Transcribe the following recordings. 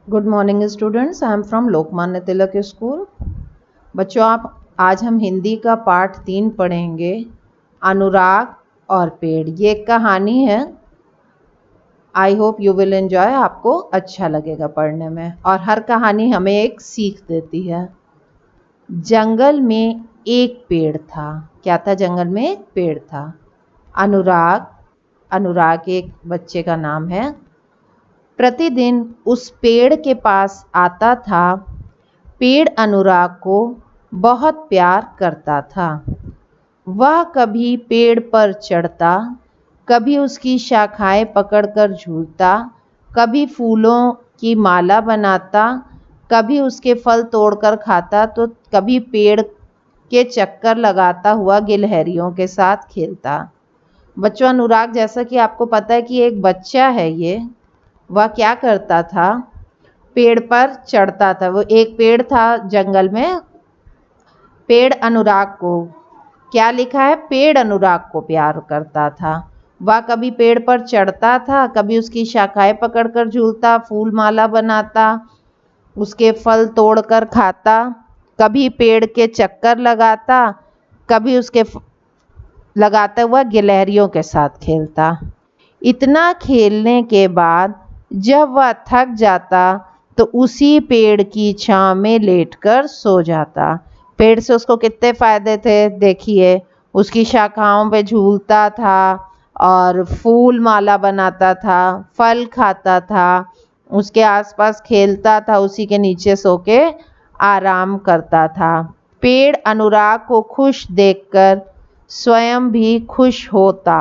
Good morning students. I am from Lokmanya Tilak school. बच्चों, आप आज हम हिंदी का पाठ 3 पढ़ेंगे। अनुराग और पेड़, ये एक कहानी है। I hope you will enjoy. आपको अच्छा लगेगा पढ़ने में, और हर कहानी हमें एक सीख देती है। जंगल में एक पेड़ था। क्या था? जंगल में एक पेड़ था। अनुराग, अनुराग एक बच्चे का नाम है। प्रतिदिन उस पेड़ के पास आता था। पेड़ अनुराग को बहुत प्यार करता था। वह कभी पेड़ पर चढ़ता, कभी उसकी शाखाएं पकड़कर झूलता, कभी फूलों की माला बनाता, कभी उसके फल तोड़कर खाता, तो कभी पेड़ के चक्कर लगाता हुआ गिलहरियों के साथ खेलता। बच्चों, अनुराग, जैसा कि आपको पता है कि एक बच्चा है ये, वह क्या करता था? पेड़ पर चढ़ता था। वो एक पेड़ था जंगल में। पेड़ अनुराग को, क्या लिखा है? पेड़ अनुराग को प्यार करता था। वह कभी पेड़ पर चढ़ता था, कभी उसकी शाखाएं पकड़कर झूलता, फूल माला बनाता, उसके फल तोड़कर खाता, कभी पेड़ के चक्कर लगाता, कभी उसके लगाता हुआ गिलहरियों के साथ खेलता। इतना खेलने के बाद जब वह थक जाता तो उसी पेड़ की छांव में लेटकर सो जाता। पेड़ से उसको कितने फायदे थे देखिए। उसकी शाखाओं पे झूलता था और फूल माला बनाता था, फल खाता था, उसके आसपास खेलता था, उसी के नीचे सो के आराम करता था। पेड़ अनुराग को खुश देखकर स्वयं भी खुश होता।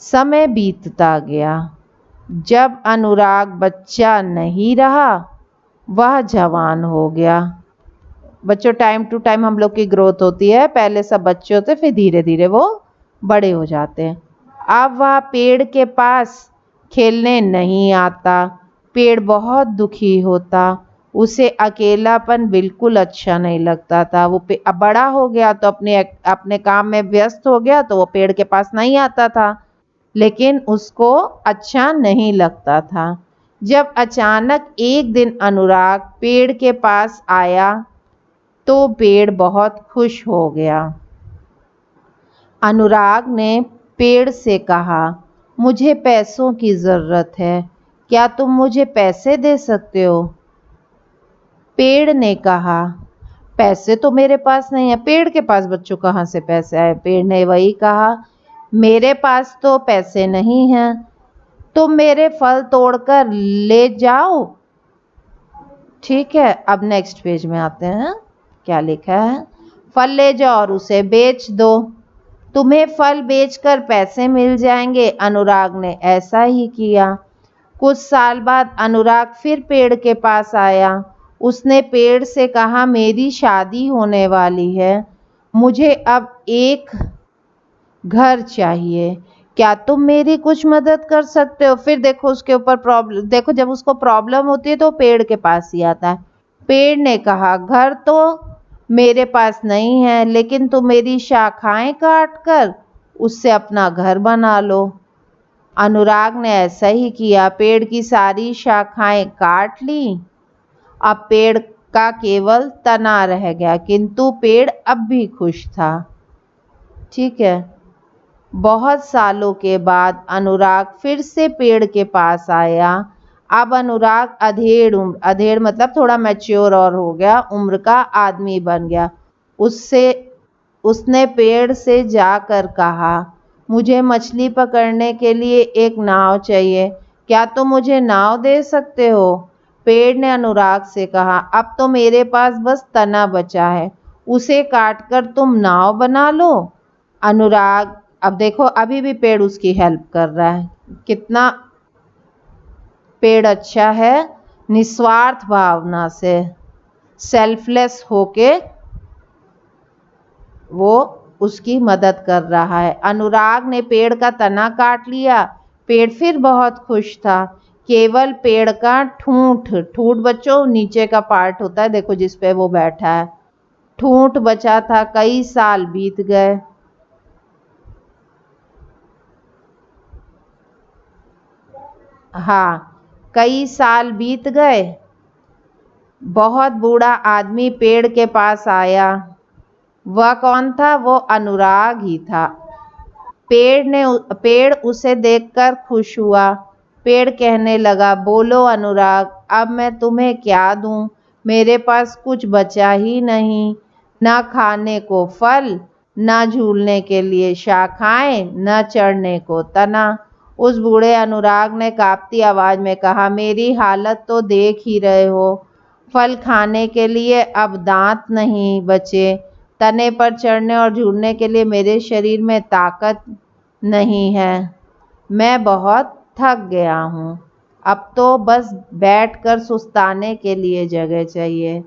समय बीतता गया। जब अनुराग बच्चा नहीं रहा, वह जवान हो गया। बच्चों, टाइम टू टाइम हम लोग की ग्रोथ होती है। पहले सब बच्चे होते, फिर धीरे धीरे वो बड़े हो जाते हैं। अब वह पेड़ के पास खेलने नहीं आता। पेड़ बहुत दुखी होता। उसे अकेलापन बिल्कुल अच्छा नहीं लगता था। वो अब बड़ा हो गया तो अपने अपने काम में व्यस्त हो गया, तो वो पेड़ के पास नहीं आता था, लेकिन उसको अच्छा नहीं लगता था। जब अचानक एक दिन अनुराग पेड़ के पास आया तो पेड़ बहुत खुश हो गया। अनुराग ने पेड़ से कहा, मुझे पैसों की ज़रूरत है, क्या तुम मुझे पैसे दे सकते हो? पेड़ ने कहा, पैसे तो मेरे पास नहीं है। पेड़ के पास बच्चों कहाँ से पैसे आए? पेड़ ने वही कहा, मेरे पास तो पैसे नहीं हैं, तुम मेरे फल तोड़कर ले जाओ। ठीक है, अब नेक्स्ट पेज में आते हैं। क्या लिखा है? फल ले जाओ और उसे बेच दो, तुम्हें फल बेचकर पैसे मिल जाएंगे। अनुराग ने ऐसा ही किया। कुछ साल बाद अनुराग फिर पेड़ के पास आया। उसने पेड़ से कहा, मेरी शादी होने वाली है, मुझे अब एक घर चाहिए, क्या तुम मेरी कुछ मदद कर सकते हो? फिर देखो उसके ऊपर प्रॉब्लम, देखो जब उसको प्रॉब्लम होती है तो पेड़ के पास ही आता है। पेड़ ने कहा, घर तो मेरे पास नहीं है, लेकिन तुम मेरी शाखाएं काट कर उससे अपना घर बना लो। अनुराग ने ऐसा ही किया। पेड़ की सारी शाखाएं काट ली। अब पेड़ का केवल तना रह गया, किंतु पेड़ अब भी खुश था। ठीक है। बहुत सालों के बाद अनुराग फिर से पेड़ के पास आया। अब अनुराग अधेड़ मतलब थोड़ा मैच्योर और हो गया, उम्र का आदमी बन गया। उसने पेड़ से जाकर कहा, मुझे मछली पकड़ने के लिए एक नाव चाहिए, क्या तुम मुझे नाव दे सकते हो? पेड़ ने अनुराग से कहा, अब तो मेरे पास बस तना बचा है, उसे काटकर तुम नाव बना लो। अनुराग, अब देखो अभी भी पेड़ उसकी हेल्प कर रहा है। कितना पेड़ अच्छा है, निस्वार्थ भावना से, सेल्फलेस होके वो उसकी मदद कर रहा है। अनुराग ने पेड़ का तना काट लिया। पेड़ फिर बहुत खुश था। केवल पेड़ का ठूंठ, ठूंठ बच्चों नीचे का पार्ट होता है, देखो जिस पे वो बैठा है, ठूंठ बचा था। कई साल बीत गए। हाँ, कई साल बीत गए। बहुत बूढ़ा आदमी पेड़ के पास आया। वह कौन था? वो अनुराग ही था। पेड़ उसे देखकर खुश हुआ। पेड़ कहने लगा, बोलो अनुराग, अब मैं तुम्हें क्या दूं? मेरे पास कुछ बचा ही नहीं, न खाने को फल, न झूलने के लिए शाखाएं, न चढ़ने को तना। उस बूढ़े अनुराग ने कांपती आवाज में कहा, मेरी हालत तो देख ही रहे हो। फल खाने के लिए अब दांत नहीं बचे, तने पर चढ़ने और झूलने के लिए मेरे शरीर में ताकत नहीं है। मैं बहुत थक गया हूँ। अब तो बस बैठकर सुस्ताने के लिए जगह चाहिए।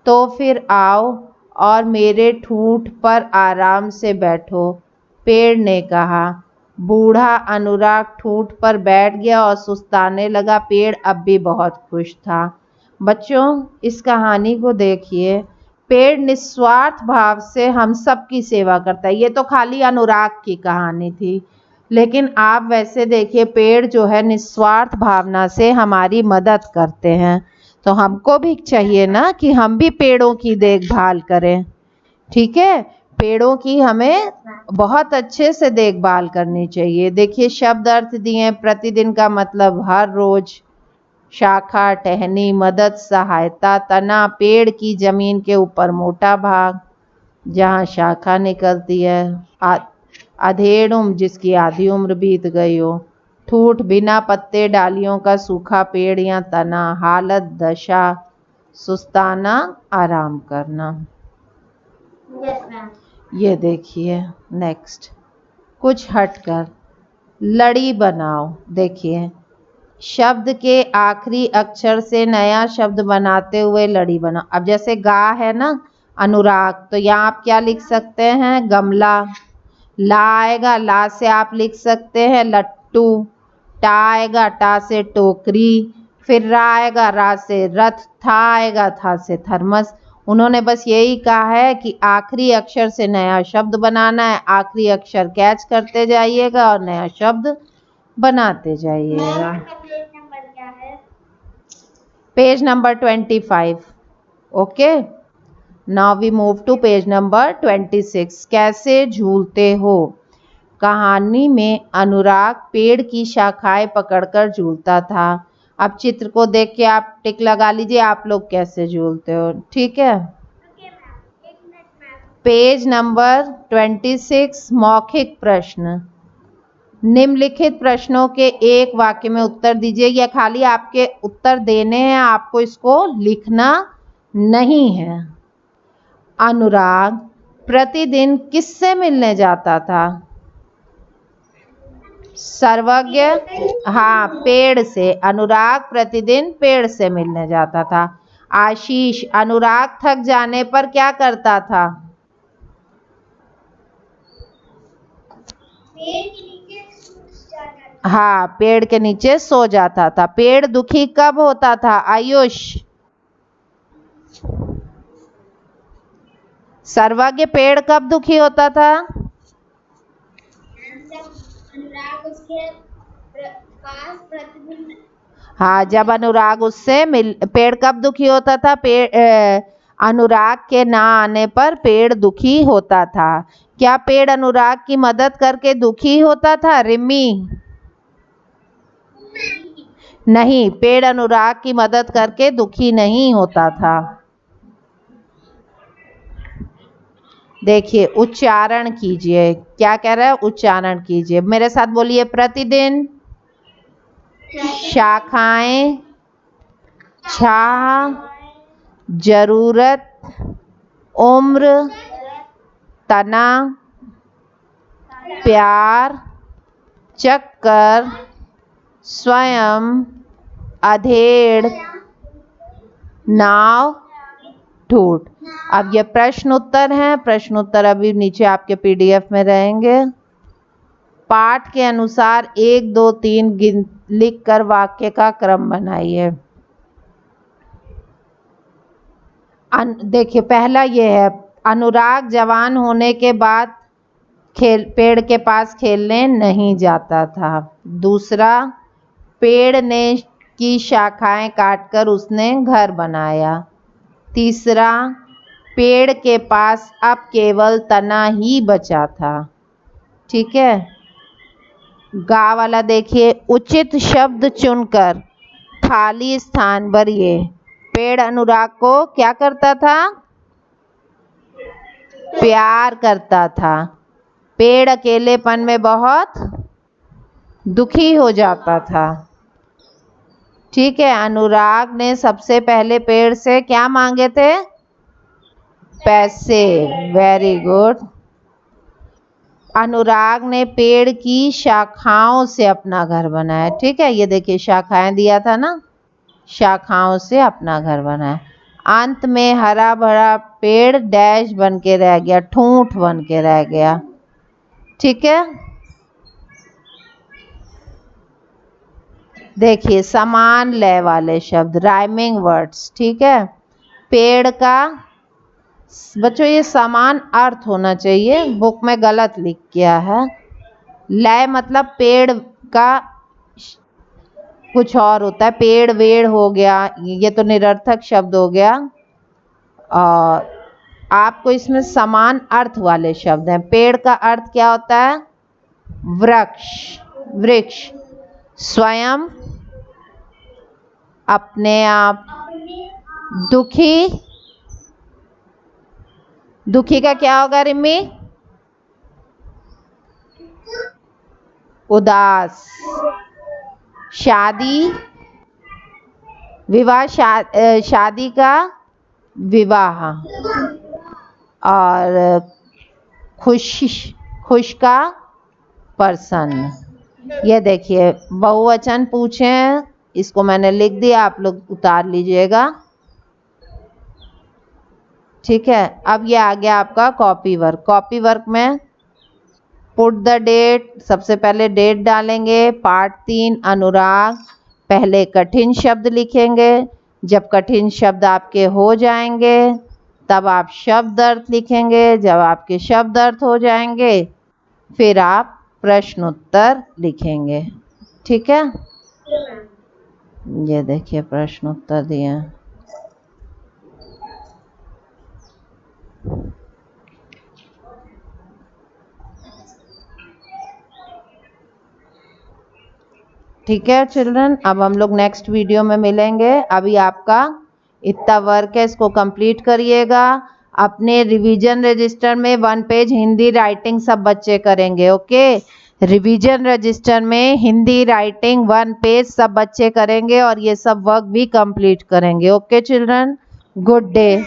तो फिर आओ और मेरे ठूंठ पर आराम से बैठो, पेड़ ने कहा। बूढ़ा अनुराग ठूंठ पर बैठ गया और सुस्ताने लगा। पेड़ अब भी बहुत खुश था। बच्चों, इस कहानी को देखिए। पेड़ निस्वार्थ भाव से हम सब की सेवा करता है। ये तो खाली अनुराग की कहानी थी, लेकिन आप वैसे देखिए, पेड़ जो है निस्वार्थ भावना से हमारी मदद करते हैं। तो हमको भी चाहिए ना कि हम भी पेड़ों की देखभाल करें। ठीक है, पेड़ों की हमें बहुत अच्छे से देखभाल करनी चाहिए। देखिए, शब्द अर्थ दिए। प्रतिदिन का मतलब हर रोज। शाखा, टहनी, मदद, सहायता। तना, पेड़ की जमीन के ऊपर मोटा भाग जहाँ शाखा निकलती है। अधेड़ उम्र, जिसकी आधी उम्र बीत गई हो। ठूठ, बिना पत्ते डालियों का सूखा पेड़ या तना। हालत, दशा, सुस्ताना, आराम करना। ये देखिए नेक्स्ट, कुछ हटकर लड़ी बनाओ। देखिए, शब्द के आखिरी अक्षर से नया शब्द बनाते हुए लड़ी बनाओ। अब जैसे गा है ना, अनुराग, तो यहाँ आप क्या लिख सकते हैं? गमला। ला आएगा, ला से आप लिख सकते हैं लट्टू। टा आएगा, टा से टोकरी। फिर रा आएगा, रा से रथ। था आएगा, था से थर्मस। उन्होंने बस यही कहा है कि आखिरी अक्षर से नया शब्द बनाना है। आखिरी अक्षर कैच करते जाइएगा और नया शब्द बनाते जाइएगा। Page number 25। Okay, now we move to page number 26। कैसे झूलते हो? कहानी में अनुराग पेड़ की शाखाएं पकड़कर झूलता था। अब चित्र को देख के आप टिक लगा लीजिए, आप लोग कैसे झूलते हो। ठीक है, पेज नंबर 26, मौखिक प्रश्न। निम्नलिखित प्रश्नों के एक वाक्य में उत्तर दीजिए। या खाली आपके उत्तर देने हैं, आपको इसको लिखना नहीं है। अनुराग प्रतिदिन किससे मिलने जाता था? सर्वज्ञ, हाँ, पेड़ से। अनुराग प्रतिदिन पेड़ से मिलने जाता था। आशीष, अनुराग थक जाने पर क्या करता था? हाँ, पेड़ के नीचे सो जाता था। पेड़ दुखी कब होता था? आयुष, सर्वज्ञ, पेड़ कब दुखी होता था? अनुराग उसके पास प्रतिदिन। हाँ, जब अनुराग उससे पेड़ कब दुखी होता था? अनुराग के ना आने पर पेड़ दुखी होता था। क्या पेड़ अनुराग की मदद करके दुखी होता था? रिमी, नहीं, पेड़ अनुराग की मदद करके दुखी नहीं होता था। देखिए, उच्चारण कीजिए। क्या कह रहा है? उच्चारण कीजिए। मेरे साथ बोलिए, प्रतिदिन, शाखाएं, छाह, जरूरत, उम्र, तना, प्यार, चक्कर, स्वयं, अधेड़, नाव, ठूठ। अब ये प्रश्न उत्तर हैं। प्रश्न उत्तर अभी नीचे आपके पीडीएफ में रहेंगे। पाठ के अनुसार 1, 2, 3 लिखकर वाक्य का क्रम बनाइए। देखिए, पहला ये है, अनुराग जवान होने के बाद पेड़ के पास खेलने नहीं जाता था। दूसरा, पेड़ ने की शाखाएं काटकर उसने घर बनाया। तीसरा, पेड़ के पास अब केवल तना ही बचा था। ठीक है। गा वाला देखिए, उचित शब्द चुनकर खाली स्थान भरिए। पेड़ अनुराग को क्या करता था? प्यार करता था। पेड़ अकेलेपन में बहुत दुखी हो जाता था। ठीक है। अनुराग ने सबसे पहले पेड़ से क्या मांगे थे? पैसे। Very good. अनुराग ने पेड़ की शाखाओं से अपना घर बनाया। ठीक है, ये देखिए शाखाएं दिया था ना, शाखाओं से अपना घर बनाया। अंत में हरा भरा पेड़ डैश बन के रह गया, ठूंठ बन के रह गया। ठीक है। देखिए समान लय वाले शब्द, राइमिंग वर्ड्स। ठीक है। पेड़ का, बच्चों ये समान अर्थ होना चाहिए, बुक में गलत लिख गया है। लय मतलब पेड़ का कुछ और होता है, पेड़ वेड़ हो गया, ये तो निरर्थक शब्द हो गया। और आपको इसमें समान अर्थ वाले शब्द हैं। पेड़ का अर्थ क्या होता है? वृक्ष। वृक्ष स्वयं, अपने आप। दुखी, दुखी का क्या होगा रिमी? उदास। शादी, विवाह, शादी का विवाह। और खुश, खुश का प्रसन्न। ये देखिए बहुवचन पूछे हैं, इसको मैंने लिख दिया, आप लोग उतार लीजिएगा। ठीक है। अब ये आ गया आपका कॉपी वर्क। कॉपी वर्क में पुट द डेट, सबसे पहले डेट डालेंगे। पार्ट 3 अनुराग, पहले कठिन शब्द लिखेंगे। जब कठिन शब्द आपके हो जाएंगे तब आप शब्द अर्थ लिखेंगे। जब आपके शब्द अर्थ हो जाएंगे फिर आप प्रश्न उत्तर लिखेंगे। ठीक है। ये देखिए प्रश्न उत्तर दिए हैं। ठीक है चिल्ड्रन, अब हम लोग नेक्स्ट वीडियो में मिलेंगे। अभी आपका इतना वर्क है, इसको कंप्लीट करिएगा। अपने रिवीजन रजिस्टर में 1 पेज हिंदी राइटिंग सब बच्चे करेंगे। ओके, रिवीजन रजिस्टर में हिंदी राइटिंग 1 पेज सब बच्चे करेंगे और ये सब वर्क भी कंप्लीट करेंगे। Okay children, good day.